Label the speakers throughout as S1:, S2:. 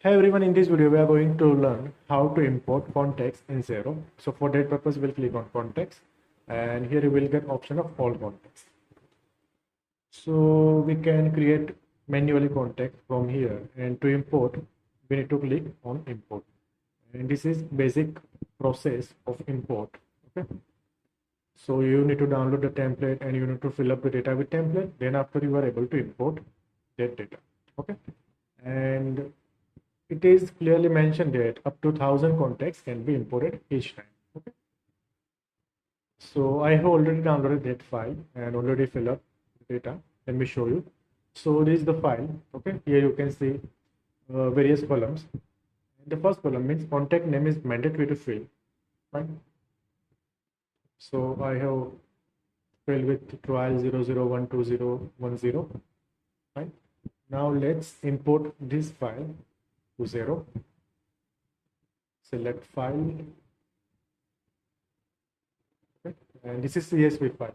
S1: Hey everyone, in this video we are going to learn how to import context in Zero. So for that purpose we'll click on context and here you will get option of all context. So we can create manually context from here, and to import we need to click on import, and this is basic process of import. Okay, so you need to download the template and you need to fill up the data with template, then after you are able to import that data. Okay, and it is clearly mentioned that up to 1000 contexts can be imported each time. Okay, so I have already downloaded that file and already filled up the data. Let me show you. So this is the file. Okay, here you can see various columns. The first column means contact name is mandatory to fill. Fine. So I have filled with trial 0012010. Fine. Now let's import this file to Zero. Select file. Okay. And this is CSV file.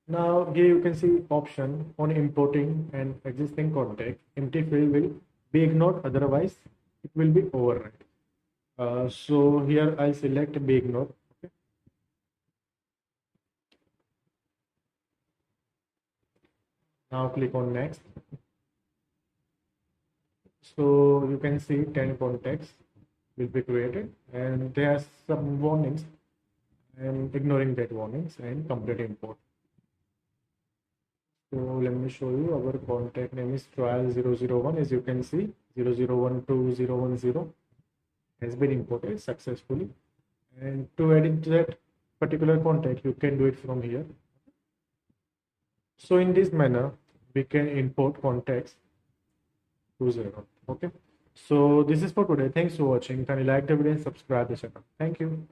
S1: Now here you can see option on importing an existing contact. Empty field will be ignored, otherwise it will be overwritten. So here I'll select be ignored. Okay. Now click on next. So you can see 10 contacts will be created and there are some warnings. I am ignoring that warnings and complete import. So let me show you. Our contact name is trial 001. As you can see, 0012010 has been imported successfully. And to add into that particular contact, you can do it from here. So in this manner, we can import contacts to Zero. Okay. So this is for today. Thanks for watching. Can you like the video and subscribe the channel? Thank you.